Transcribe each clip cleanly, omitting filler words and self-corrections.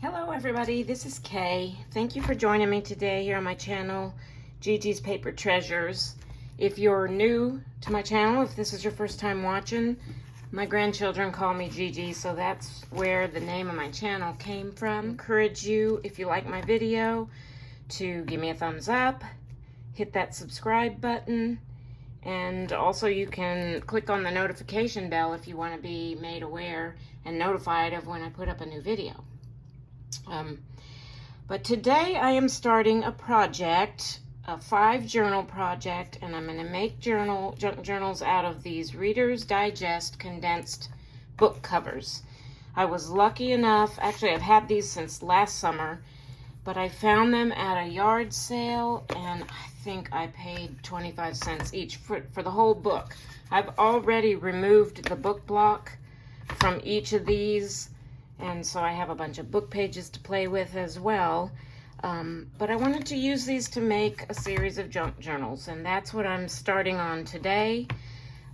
Hello everybody, this is Kay. Thank you for joining me today here on my channel, Gigi's Paper Treasures. If you're new to my channel, if this is your first time watching, my grandchildren call me Gigi, so that's where the name of my channel came from. I encourage you, if you like my video, to give me a thumbs up, hit that subscribe button, and also you can click on the notification bell if you want to be made aware and notified of when I put up a new video. But today I am starting a project, a 5-journal project, and I'm going to make junk journals out of these Reader's Digest condensed book covers. I was lucky enough, actually I've had these since last summer, but I found them at a yard sale and I think I paid 25 cents each for the whole book. I've already removed the book block from each of these, and so I have a bunch of book pages to play with as well. But I wanted to use these to make a series of junk journals, and that's what I'm starting on today.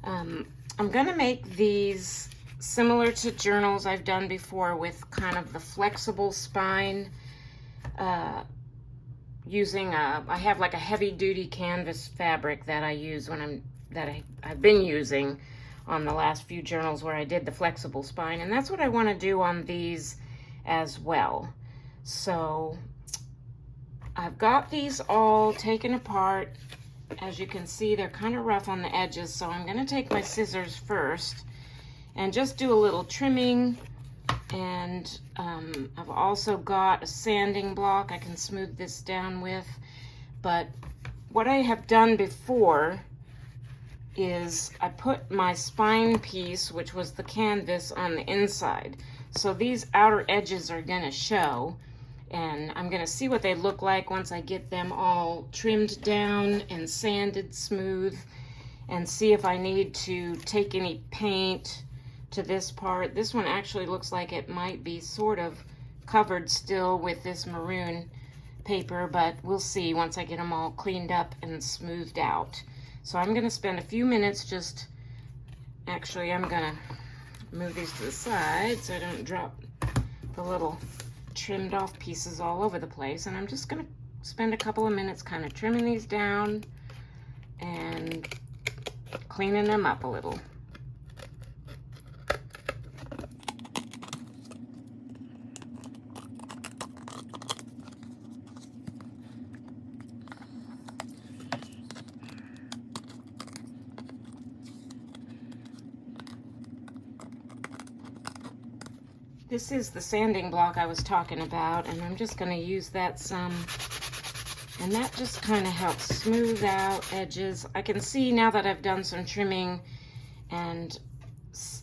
I'm going to make these similar to journals I've done before with kind of the flexible spine, using I have like a heavy-duty canvas fabric that I use I've been using on the last few journals where I did the flexible spine, and that's what I want to do on these as well. So I've got these all taken apart. As you can see, they're kind of rough on the edges, so I'm going to take my scissors first and just do a little trimming. And I've also got a sanding block I can smooth this down with. But what I have done before is I put my spine piece, which was the canvas, on the inside. So these outer edges are going to show, and I'm going to see what they look like once I get them all trimmed down and sanded smooth, and see if I need to take any paint to this part. This one actually looks like it might be sort of covered still with this maroon paper, but we'll see once I get them all cleaned up and smoothed out. So I'm going to spend a few minutes actually I'm going to move these to the side so I don't drop the little trimmed off pieces all over the place. And I'm just going to spend a couple of minutes kind of trimming these down and cleaning them up a little. This is the sanding block I was talking about, and I'm just going to use that some, and that just kind of helps smooth out edges. I can see now that I've done some trimming, and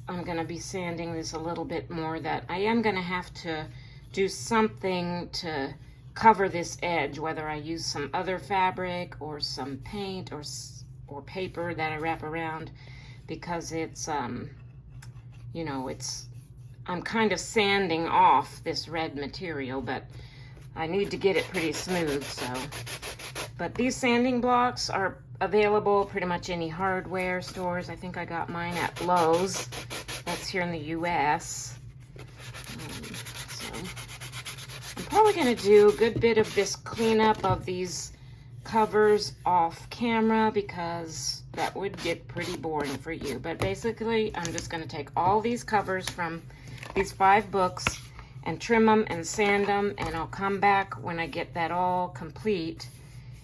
I'm going to be sanding this a little bit more, that I am going to have to do something to cover this edge, whether I use some other fabric or some paint or paper that I wrap around, because it's, you know, I'm kind of sanding off this red material, but I need to get it pretty smooth, so. But these sanding blocks are available pretty much any hardware stores. I think I got mine at Lowe's. That's here in the US. So I'm probably going to do a good bit of this cleanup of these covers off camera, because that would get pretty boring for you. But basically, I'm just going to take all these covers from these 5 books and trim them and sand them, and I'll come back when I get that all complete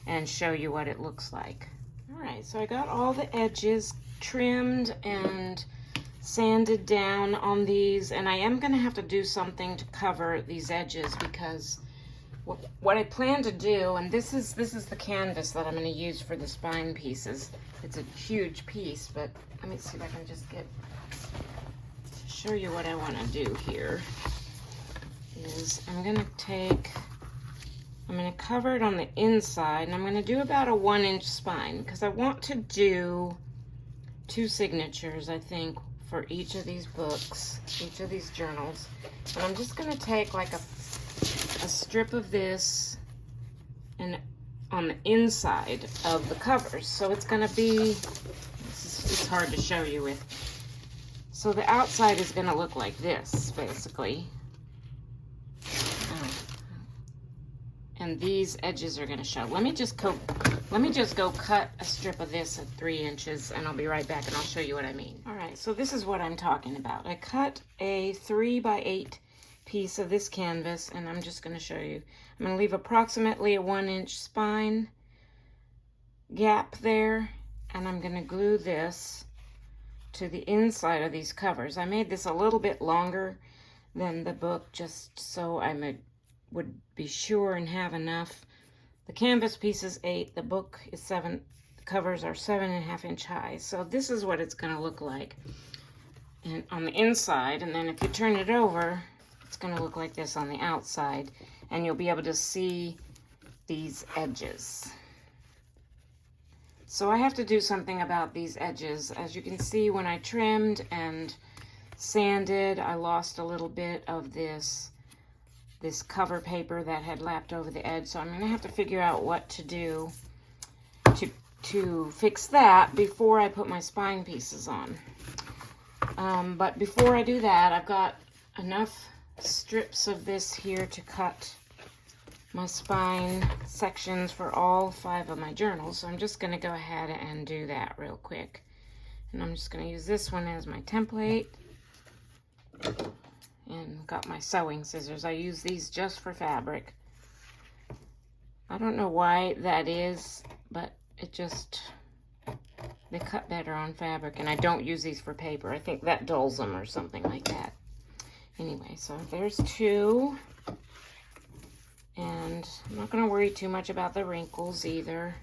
and show you what it looks like. Alright, so I got all the edges trimmed and sanded down on these, and I am going to have to do something to cover these edges, because what I plan to do, and this is the canvas that I'm going to use for the spine pieces. It's a huge piece, but let me see if I can just show you what I want to do here. Is I'm going to cover it on the inside, and I'm going to do about a 1-inch spine, because I want to do 2 signatures, I think, for each of these books, each of these journals. And I'm just going to take like a strip of this and on the inside of the covers. So it's going to be, it's hard to show you with. So the outside is going to look like this, basically. and these edges are going to show. Let me just go cut a strip of this at 3 inches, and I'll be right back and I'll show you what I mean. All right, so this is what I'm talking about. I cut a 3 by 8 piece of this canvas, and I'm just going to show you. I'm going to leave approximately a 1-inch spine gap there, and I'm going to glue this to the inside of these covers. I made this a little bit longer than the book just so I would be sure and have enough. The canvas piece is 8, the book is 7, the covers are 7.5 inch high. So this is what it's going to look like and on the inside, and then if you turn it over, it's going to look like this on the outside, and you'll be able to see these edges. So I have to do something about these edges. As you can see, when I trimmed and sanded, I lost a little bit of this cover paper that had lapped over the edge. So I'm going to have to figure out what to do to fix that before I put my spine pieces on. But before I do that, I've got enough strips of this here to cut my spine sections for all 5 of my journals. So I'm just going to go ahead and do that real quick. And I'm just going to use this one as my template. And got my sewing scissors. I use these just for fabric. I don't know why that is, but they cut better on fabric, and I don't use these for paper. I think that dulls them or something like that. Anyway, so there's 2. And I'm not going to worry too much about the wrinkles either.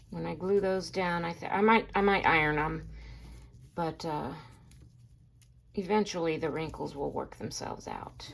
When I glue those down, I might iron them, but eventually the wrinkles will work themselves out.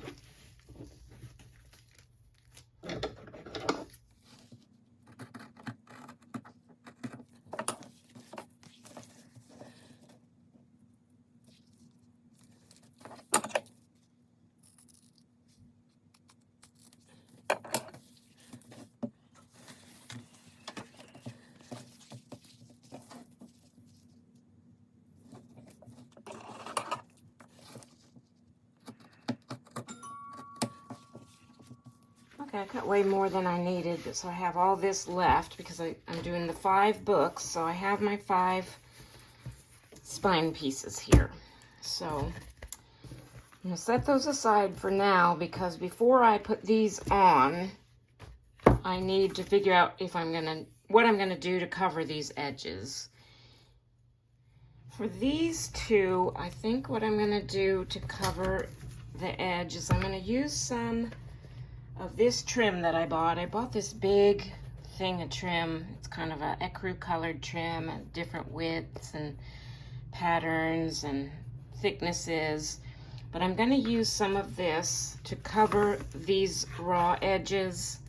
Okay, I cut way more than I needed, so I have all this left because I'm doing the 5 books, so I have my 5 spine pieces here. So I'm going to set those aside for now, because before I put these on, I need to figure out what I'm going to do to cover these edges. For these 2, I think what I'm going to do to cover the edge is I'm going to use some of this trim that I bought. I bought this big thing of trim. It's kind of a ecru colored trim and different widths and patterns and thicknesses. But I'm going to use some of this to cover these raw edges,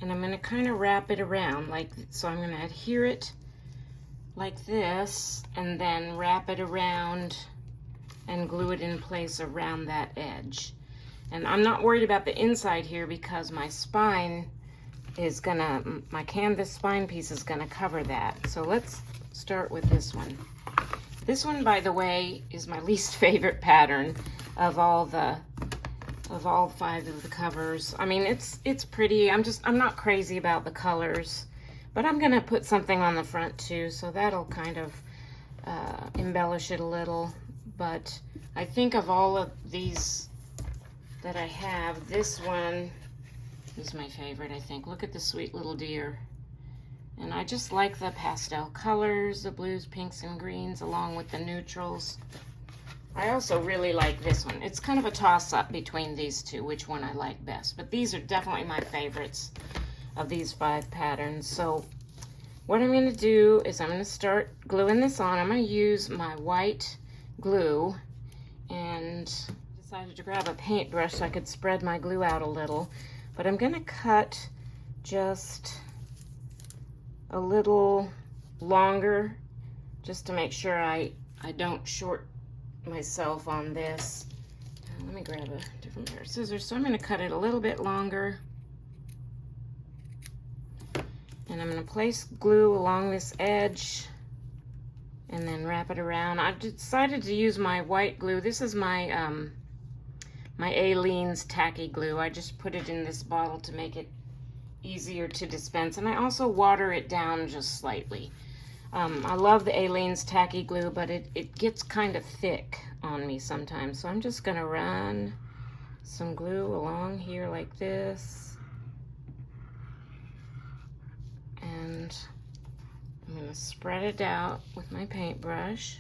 and I'm going to kind of wrap it around so I'm going to adhere it like this and then wrap it around and glue it in place around that edge. And I'm not worried about the inside here because my spine is my canvas spine piece is gonna cover that. So let's start with this one. This one, by the way, is my least favorite pattern of all 5 of the covers. I mean, it's pretty. I'm not crazy about the colors, but I'm gonna put something on the front too, so that'll kind of embellish it a little. But I think of all of these that I have, this one is my favorite, I think. Look at the sweet little deer. And I just like the pastel colors, the blues, pinks, and greens, along with the neutrals. I also really like this one. It's kind of a toss-up between these 2, which one I like best. But these are definitely my favorites of these 5 patterns. So what I'm going to do is I'm going to start gluing this on. I'm going to use my white glue, and decided to grab a paintbrush so I could spread my glue out a little. But I'm going to cut just a little longer just to make sure I don't short myself on this. Let me grab a different pair of scissors. So I'm going to cut it a little bit longer. And I'm going to place glue along this edge and then wrap it around. I decided to use my white glue. This is my my Aleene's tacky glue. I just put it in this bottle to make it easier to dispense. And I also water it down just slightly. I love the Aleene's tacky glue, but it gets kind of thick on me sometimes. So I'm just gonna run some glue along here like this. And I'm gonna spread it out with my paintbrush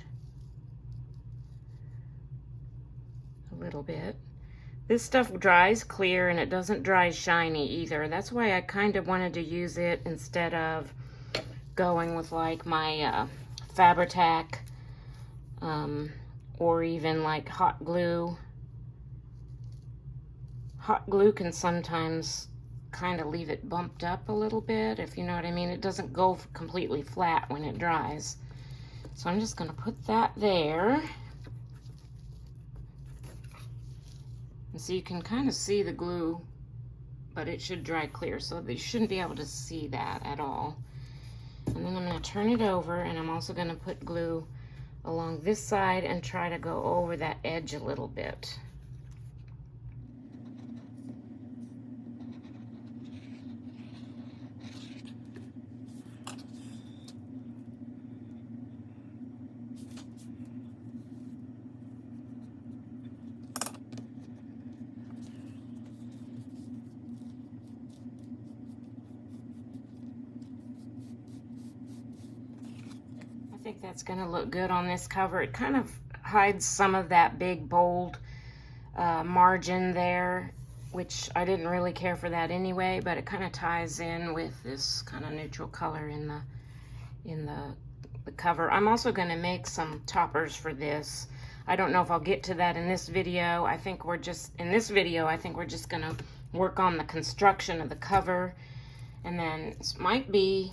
a little bit. This stuff dries clear and it doesn't dry shiny either. That's why I kind of wanted to use it instead of going with like my Fabri-Tac or even like hot glue. Hot glue can sometimes kind of leave it bumped up a little bit, if you know what I mean. It doesn't go completely flat when it dries. So I'm just going to put that there. And so you can kind of see the glue, but it should dry clear, so you shouldn't be able to see that at all. And then I'm going to turn it over, and I'm also going to put glue along this side and try to go over that edge a little bit. I think that's going to look good on this cover. It kind of hides some of that big bold margin there, which I didn't really care for that anyway, but it kind of ties in with this kind of neutral color in the cover. I'm also going to make some toppers for this. I don't know if I'll get to that in this video. I think we're just going to work on the construction of the cover, and then this might be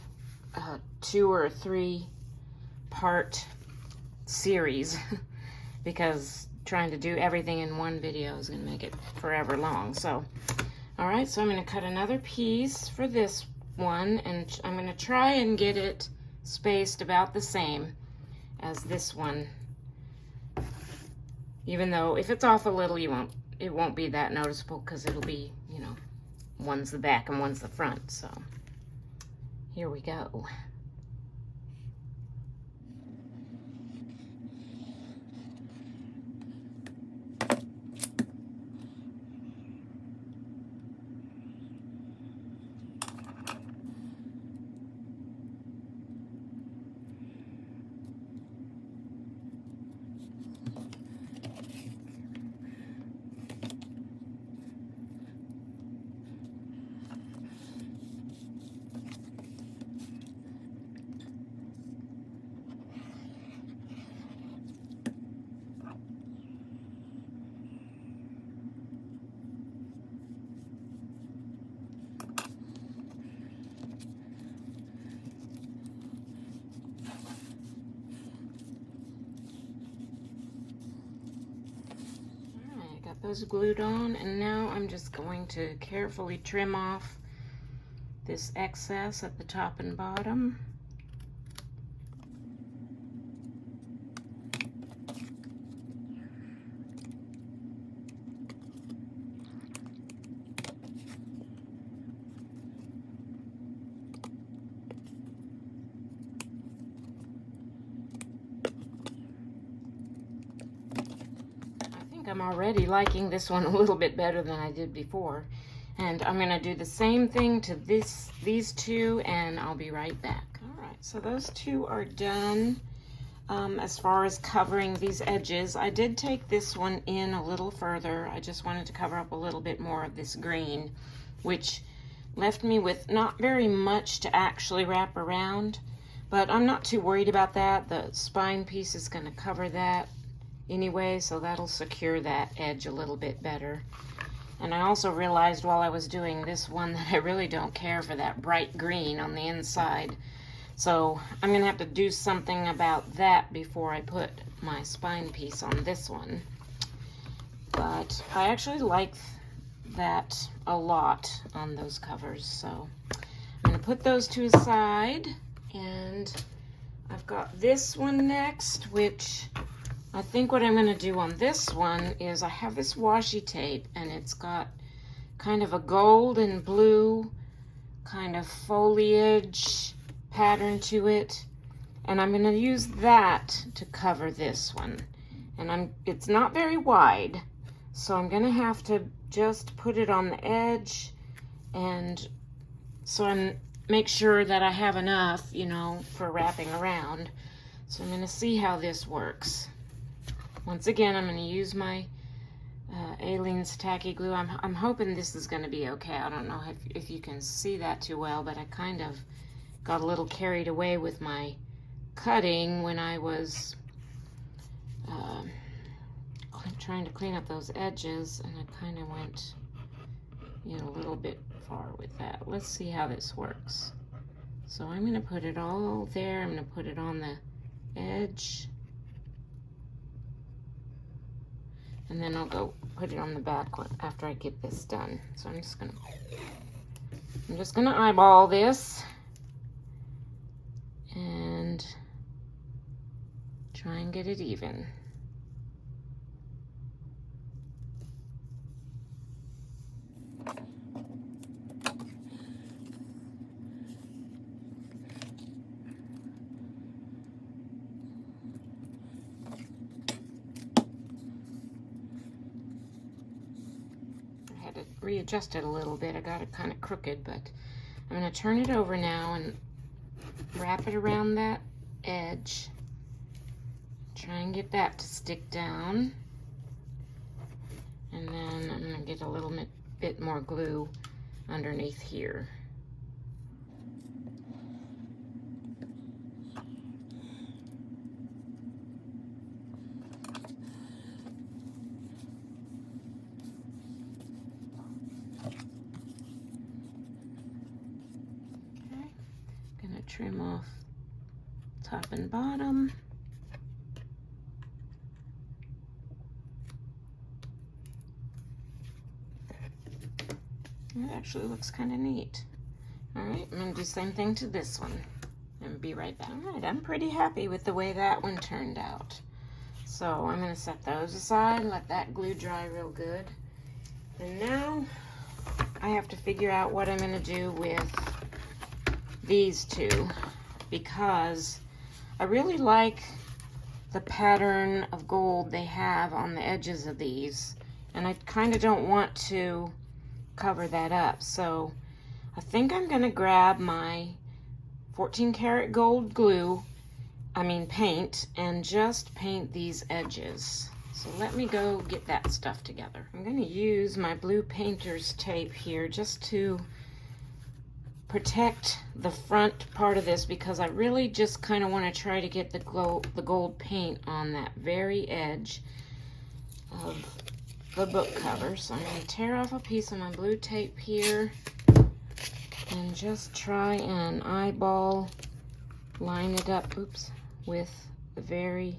a 2 or 3 part series because trying to do everything in one video is going to make it forever long. So, all right, so I'm going to cut another piece for this one, and I'm going to try and get it spaced about the same as this one. Even though if it's off a little, it won't be that noticeable because it'll be, you know, one's the back and one's the front. So here we go. Those glued on, and now I'm just going to carefully trim off this excess at the top and bottom. I'm already liking this one a little bit better than I did before, and I'm going to do the same thing to these two, and I'll be right back. All right, so those two are done. As far as covering these edges, I did take this one in a little further. I just wanted to cover up a little bit more of this green, which left me with not very much to actually wrap around, but I'm not too worried about that. The spine piece is going to cover that anyway, so that'll secure that edge a little bit better. And I also realized while I was doing this one that I really don't care for that bright green on the inside, so I'm gonna have to do something about that before I put my spine piece on this one. But I actually like that a lot on those covers, so I'm gonna put those two aside, and I've got this one next, which I think what I'm going to do on this one is I have this washi tape, and it's got kind of a gold and blue kind of foliage pattern to it. And I'm going to use that to cover this one. And it's not very wide, so I'm going to have to just put it on the edge, and so I'm make sure that I have enough, you know, for wrapping around. So I'm going to see how this works. Once again, I'm going to use my Aleene's tacky glue. I'm hoping this is going to be okay. I don't know if you can see that too well, but I kind of got a little carried away with my cutting when I was trying to clean up those edges, and I kind of went, you know, a little bit far with that. Let's see how this works. So I'm going to put it all there. I'm going to put it on the edge, and then I'll go put it on the back one after I get this done. So I'm just gonna eyeball this and try and get it even. Readjust it a little bit. I got it kind of crooked, but I'm going to turn it over now and wrap it around that edge. Try and get that to stick down. And then I'm going to get a little bit more glue underneath here. Trim off top and bottom. It actually looks kind of neat. All right, I'm gonna do the same thing to this one and be right back. All right, I'm pretty happy with the way that one turned out. So I'm gonna set those aside, let that glue dry real good. And now I have to figure out what I'm gonna do with these two, because I really like the pattern of gold they have on the edges of these, and I kind of don't want to cover that up. So I think I'm gonna grab my 14 karat gold paint, and just paint these edges. So let me go get that stuff together. I'm gonna use my blue painter's tape here just to protect the front part of this, because I really just kind of want to try to get the gold paint on that very edge of the book cover. So I'm going to tear off a piece of my blue tape here and just try and eyeball line it up, with the very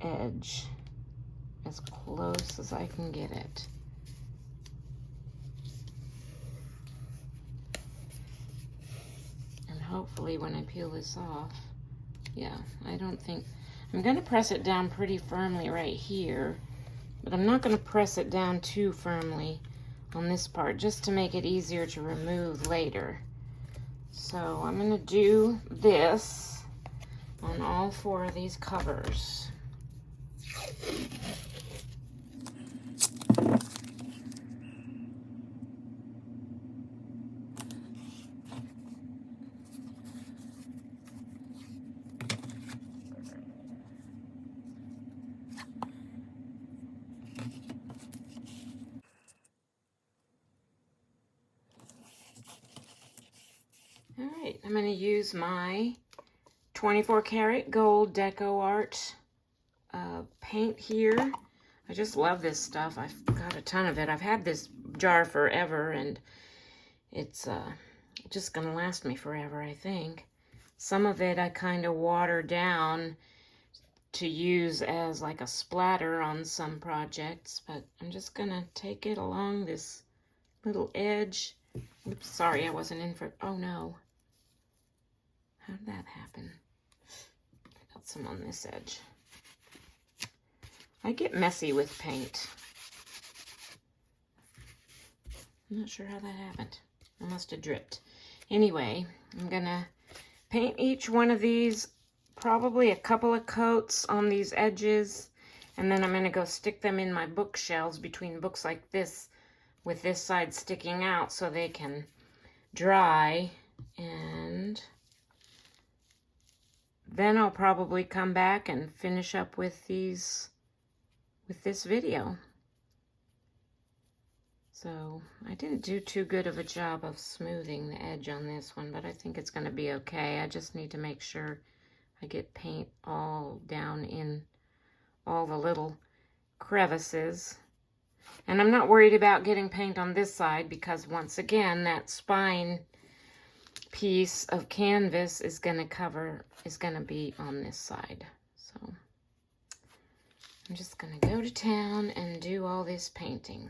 edge as close as I can get it. Hopefully when I peel this off, yeah, I don't think, I'm going to press it down pretty firmly right here, but I'm not going to press it down too firmly on this part, just to make it easier to remove later. So I'm going to do this on all 4 of these covers. All right, I'm going to use my 24 karat gold Deco Art paint here. I just love this stuff. I've got a ton of it. I've had this jar forever, and it's just going to last me forever, I think. Some of it I kind of water down to use as like a splatter on some projects, but I'm just going to take it along this little edge. Oops, sorry, I wasn't in for, oh no. How did that happen? I got some on this edge. I get messy with paint. I'm not sure how that happened. I must have dripped. Anyway, I'm gonna paint each one of these, probably a couple of coats on these edges, and then I'm gonna go stick them in my bookshelves between books like this, with this side sticking out so they can dry, and then I'll probably come back and finish up with this video. So I didn't do too good of a job of smoothing the edge on this one, but I think it's going to be okay. I just need to make sure I get paint all down in all the little crevices. And I'm not worried about getting paint on this side because once again, that spine piece of canvas is going to be on this side. So I'm just going to go to town and do all this painting.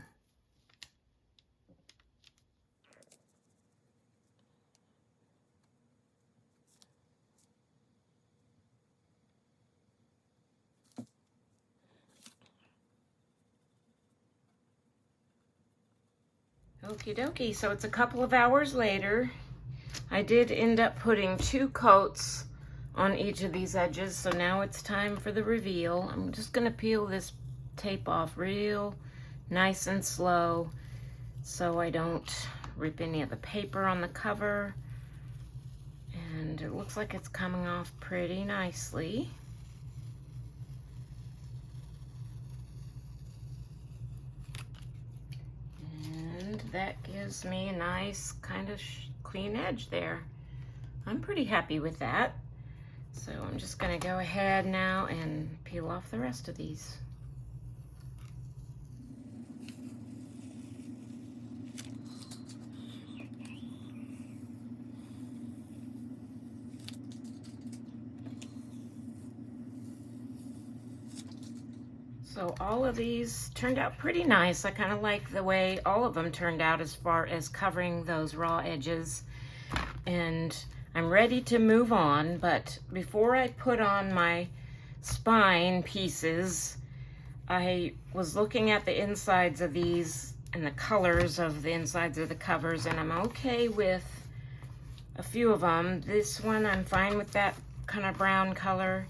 Okie dokie, so it's a couple of hours later. I did end up putting 2 coats on each of these edges, so now it's time for the reveal. I'm just gonna peel this tape off real nice and slow so I don't rip any of the paper on the cover. And it looks like it's coming off pretty nicely. That gives me a nice kind of clean edge there. I'm pretty happy with that. So I'm just going to go ahead now and peel off the rest of these. So all of these turned out pretty nice. I kind of like the way all of them turned out as far as covering those raw edges. And I'm ready to move on, but before I put on my spine pieces, I was looking at the insides of these and the colors of the insides of the covers, and I'm okay with a few of them. This one, I'm fine with that kind of brown color.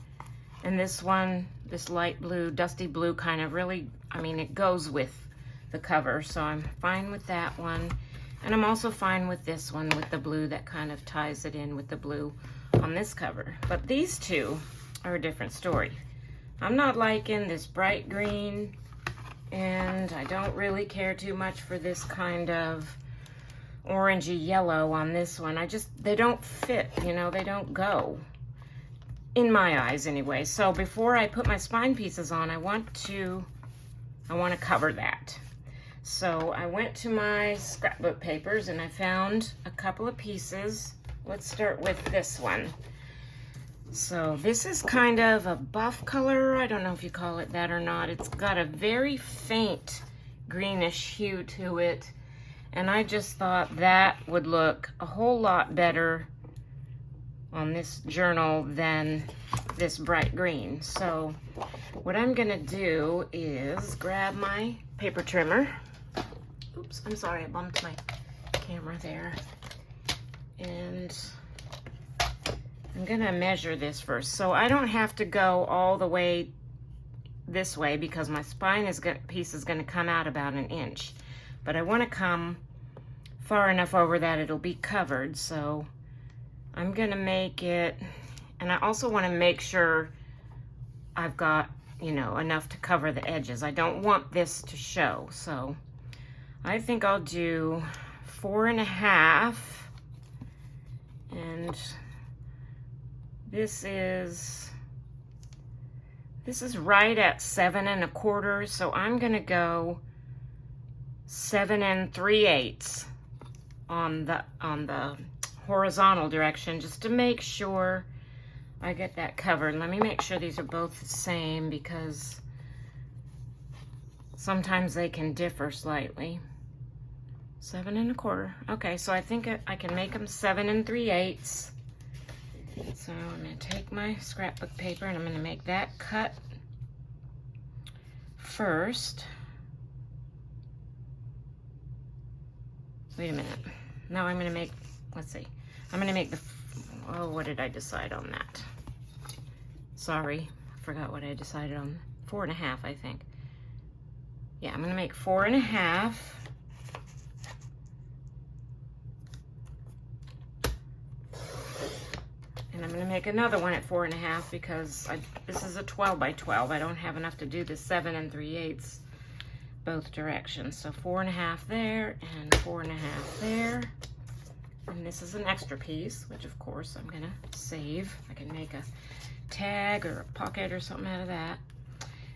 And this one, this light blue, dusty blue kind of really, I mean, it goes with the cover, so I'm fine with that one. And I'm also fine with this one with the blue that kind of ties it in with the blue on this cover. But these two are a different story. I'm not liking this bright green, and I don't really care too much for this kind of orangey yellow on this one. They don't fit, you know, they don't go. In my eyes anyway. So before I put my spine pieces on, I want to cover that. So I went to my scrapbook papers and I found a couple of pieces. Let's start with this one. So this is kind of a buff color. I don't know if you call it that or not. It's got a very faint greenish hue to it. And I just thought that would look a whole lot better on this journal than this bright green. So what I'm gonna do is grab my paper trimmer. Oops, I'm sorry, I bumped my camera there. And I'm gonna measure this first. So I don't have to go all the way this way because my spine piece is gonna come out about 1 inch. But I wanna come far enough over that it'll be covered. So I'm gonna make it, and I also want to make sure I've got, you know, enough to cover the edges. I don't want this to show, so I think I'll do 4.5, and this is right at 7 1/4, so I'm gonna go 7 3/8 on the horizontal direction, just to make sure I get that covered. Let me make sure these are both the same because sometimes they can differ slightly. 7 1/4. Okay, so I think I can make them 7 3/8. So I'm going to take my scrapbook paper and I'm going to make that cut first. wait a minute. Now I'm gonna make, let's see. I'm gonna make the, oh, what did I decide on that? Sorry, I forgot what I decided on. 4.5, I think. Yeah, I'm gonna make 4.5. And I'm gonna make another one at 4.5 because this is a 12 by 12. I don't have enough to do the 7 3/8 both directions. So 4.5 there and 4.5 there. And this is an extra piece, which of course I'm gonna save. I can make a tag or a pocket or something out of that.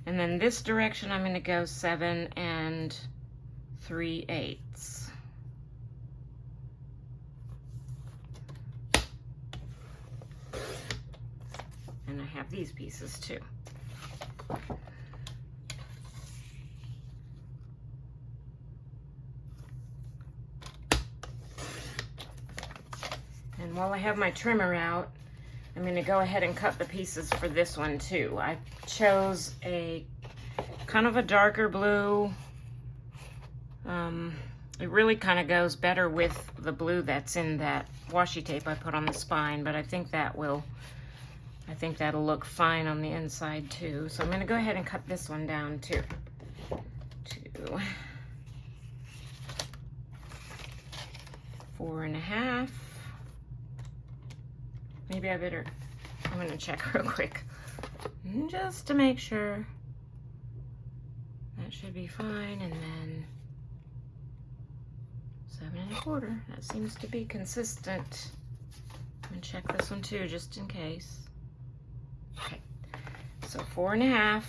And then this direction I'm gonna go 7 3/8. And I have these pieces too. And while I have my trimmer out, I'm going to go ahead and cut the pieces for this one too. I chose a kind of a darker blue. It really kind of goes better with the blue that's in that washi tape I put on the spine, but I think that'll look fine on the inside too. So I'm going to go ahead and cut this one down too. To 4.5. Maybe I'm going to check real quick just to make sure. That should be fine. And then 7 1/4. That seems to be consistent. I'm going to check this one too, just in case. Okay, so 4.5.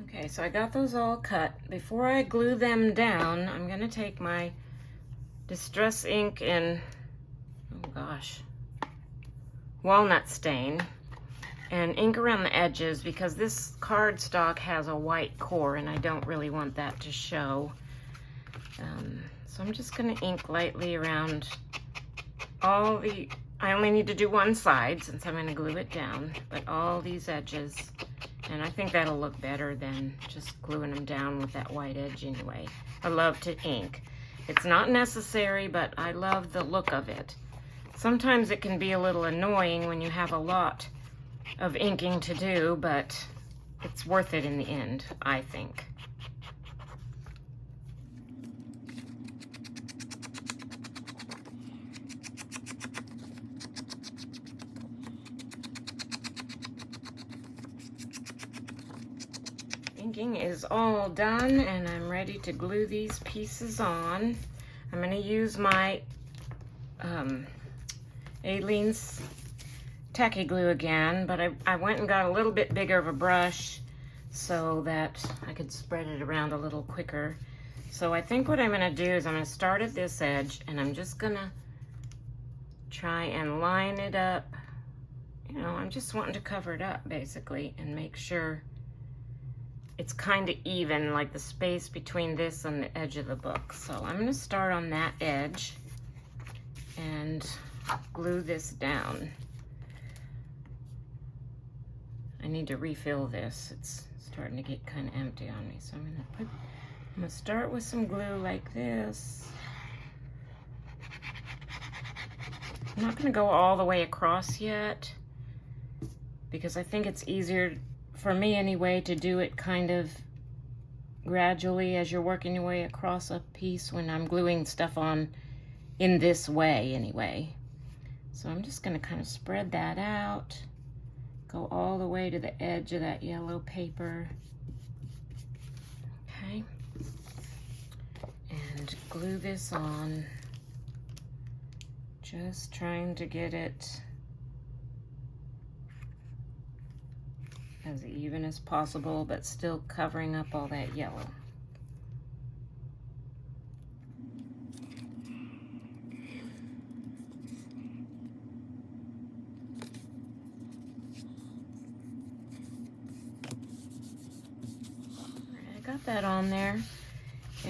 Okay, so I got those all cut. Before I glue them down, I'm gonna take my Distress ink in, oh gosh, walnut stain, and ink around the edges because this cardstock has a white core and I don't really want that to show. So I'm just gonna ink lightly around all the, I only need to do one side since I'm gonna glue it down, but all these edges, and I think that'll look better than just gluing them down with that white edge anyway. I love to ink. It's not necessary, but I love the look of it. Sometimes it can be a little annoying when you have a lot of inking to do, but it's worth it in the end, I think. Inking is all done and I'm ready to glue these pieces on. I'm going to use my Aleene's tacky glue again, but I went and got a little bit bigger of a brush so that I could spread it around a little quicker. So I think what I'm going to do is I'm going to start at this edge and I'm just going to try and line it up. You know, I'm just wanting to cover it up basically and make sure it's kind of even, like the space between this and the edge of the book. So I'm going to start on that edge and glue this down. I need to refill this. It's starting to get kind of empty on me. So I'm going to start with some glue like this. I'm not going to go all the way across yet because I think it's easier for me anyway to do it kind of gradually as you're working your way across a piece when I'm gluing stuff on in this way anyway. So I'm just going to kind of spread that out, go all the way to the edge of that yellow paper. Okay, and glue this on, just trying to get it as even as possible, but still covering up all that yellow. I got that on there,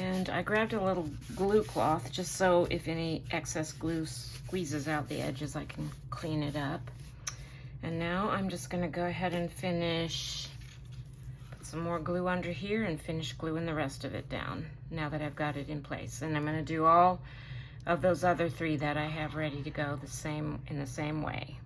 And I grabbed a little glue cloth just so if any excess glue squeezes out the edges, I can clean it up. And now I'm just gonna go ahead and finish, put some more glue under here and finish gluing the rest of it down now that I've got it in place. And I'm gonna do all of those other 3 that I have ready to go in the same way.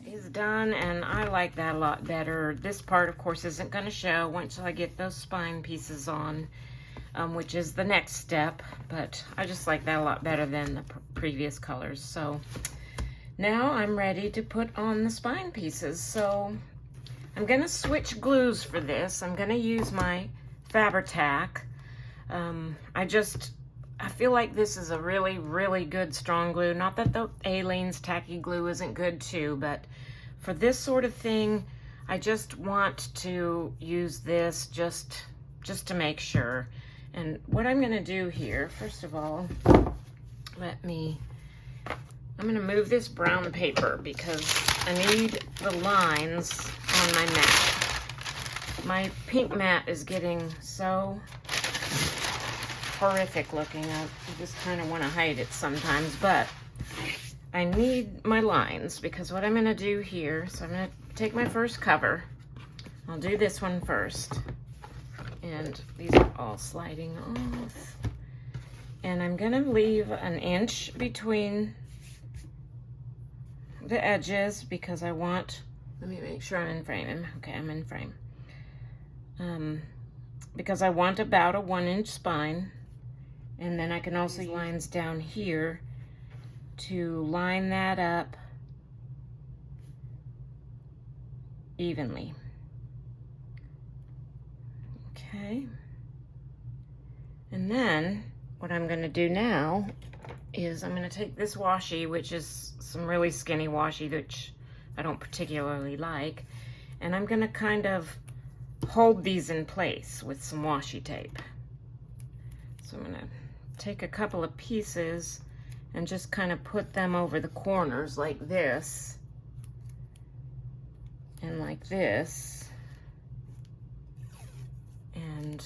Is done, and I like that a lot better. This part, of course, isn't going to show once I get those spine pieces on, which is the next step, but I just like that a lot better than the previous colors. So now I'm ready to put on the spine pieces. So I'm going to switch glues for this. I'm going to use my Fabri-Tac. I feel like this is a really, really good strong glue. Not that the Aleene's tacky glue isn't good too, but for this sort of thing, I just want to use this just to make sure. And what I'm gonna do here, first of all, I'm gonna move this brown paper because I need the lines on my mat. My pink mat is getting so horrific looking. I just kind of want to hide it sometimes, but I need my lines because what I'm going to do here, so I'm going to take my first cover. I'll do this one first, and these are all sliding off, and I'm going to leave an inch between the edges because I want, let me make sure I'm in frame. Okay, I'm in frame. Because I want about a 1-inch spine. And then I can also use lines down here to line that up evenly. Okay. And then what I'm going to do now is I'm going to take this washi, which is some really skinny washi, which I don't particularly like, and I'm going to kind of hold these in place with some washi tape. So I'm going to take a couple of pieces and just kind of put them over the corners like this and like this, and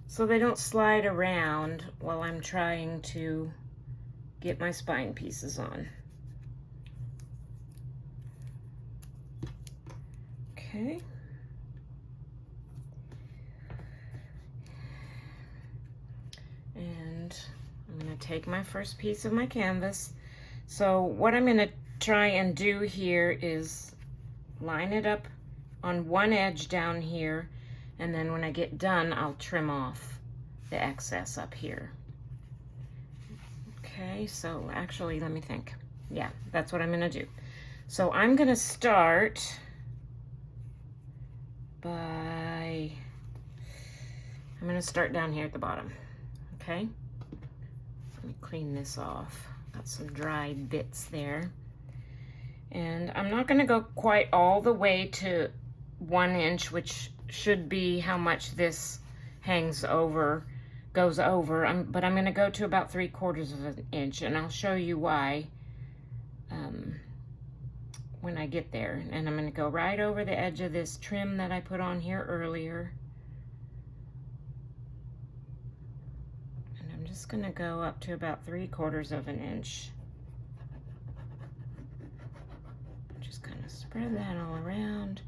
so they don't slide around while I'm trying to get my spine pieces on. Okay. And I'm going to take my first piece of my canvas. So what I'm going to try and do here is line it up on one edge down here, and then when I get done, I'll trim off the excess up here. Okay, so actually, let me think. Yeah, that's what I'm going to do. So I'm going to start by, I'm going to start down here at the bottom. Okay, let me clean this off. Got some dry bits there. And I'm not going to go quite all the way to 1 inch, which should be how much this hangs over, goes over. But I'm going to go to about 3/4 of an inch, and I'll show you why when I get there. And I'm going to go right over the edge of this trim that I put on here earlier. Just going to go up to about 3/4 of an inch. Just kind of spread that all around.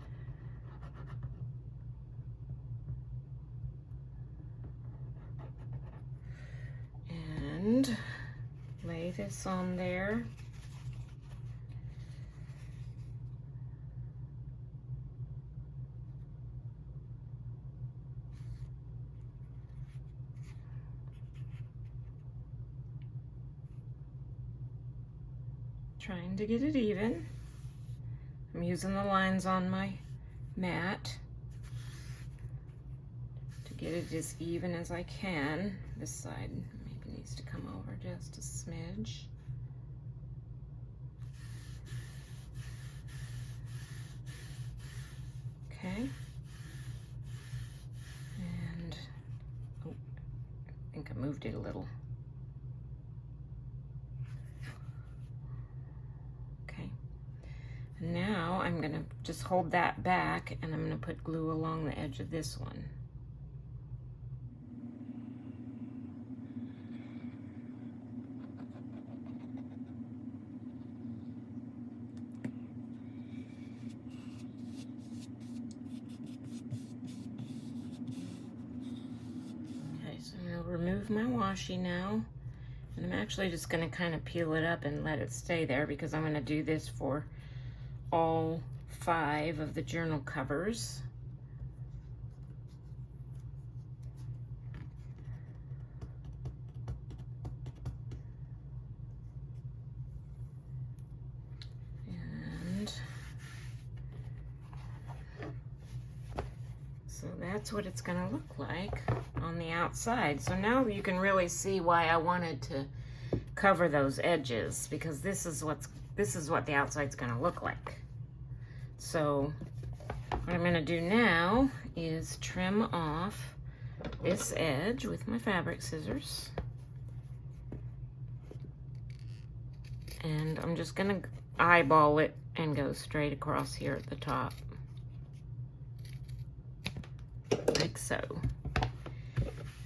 And lay this on there. Trying to get it even. I'm using the lines on my mat to get it as even as I can. This side maybe needs to come over just a smidge. Okay. And, oh, I think I moved it a little. Okay. And now I'm going to just hold that back, and I'm going to put glue along the edge of this one. So I'm going to remove my washi now, and I'm actually just going to kind of peel it up and let it stay there because I'm going to do this for all 5 of the journal covers. And so that's what it's going to look like on the outside. So now you can really see why I wanted to cover those edges, because this is what the outside's going to look like. So what I'm going to do now is trim off this edge with my fabric scissors. And I'm just going to eyeball it and go straight across here at the top. Like so.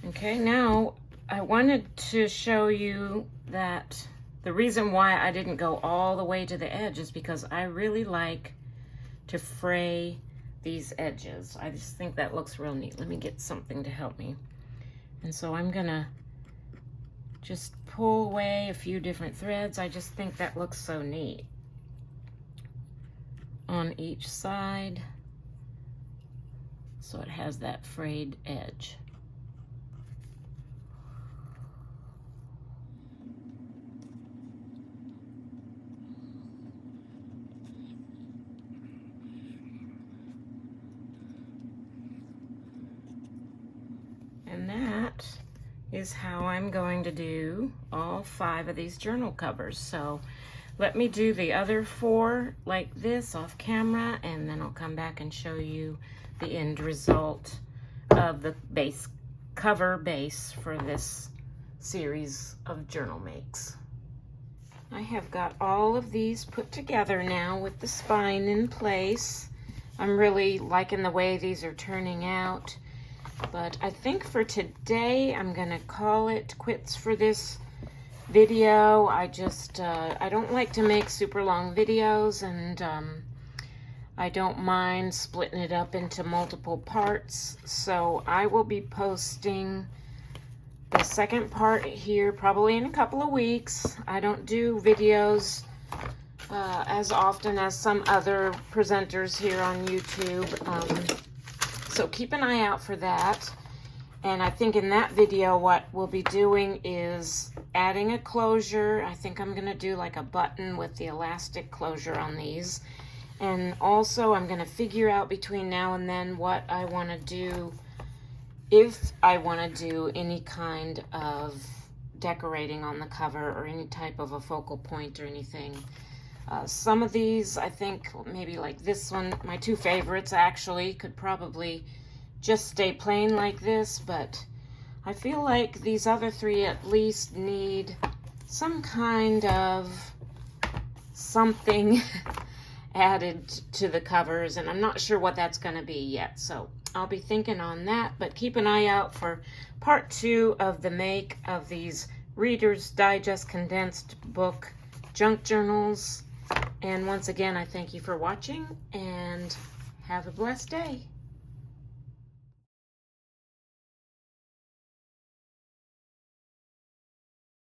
Okay, now I wanted to show you that the reason why I didn't go all the way to the edge is because I really like to fray these edges. I just think that looks real neat. Let me get something to help me. And so I'm gonna just pull away a few different threads. I just think that looks so neat on each side, so it has that frayed edge. And that is how I'm going to do all 5 of these journal covers. So let me do the other 4 like this off camera, and then I'll come back and show you the end result of the cover base for this series of journal makes. I have got all of these put together now with the spine in place. I'm really liking the way these are turning out. But I think for today, I'm gonna call it quits for this video. I don't like to make super long videos, and I don't mind splitting it up into multiple parts. So I will be posting the second part here probably in a couple of weeks. I don't do videos as often as some other presenters here on YouTube. So keep an eye out for that. And I think in that video, what we'll be doing is adding a closure. I think I'm gonna do like a button with the elastic closure on these. And also I'm gonna figure out between now and then what I wanna do, if I wanna do any kind of decorating on the cover or any type of a focal point or anything. Some of these, I think maybe like this one, my 2 favorites actually, could probably just stay plain like this, but I feel like these other 3 at least need some kind of something added to the covers, and I'm not sure what that's going to be yet, so I'll be thinking on that. But keep an eye out for part 2 of the make of these Reader's Digest condensed book junk journals. And once again, I thank you for watching, and have a blessed day.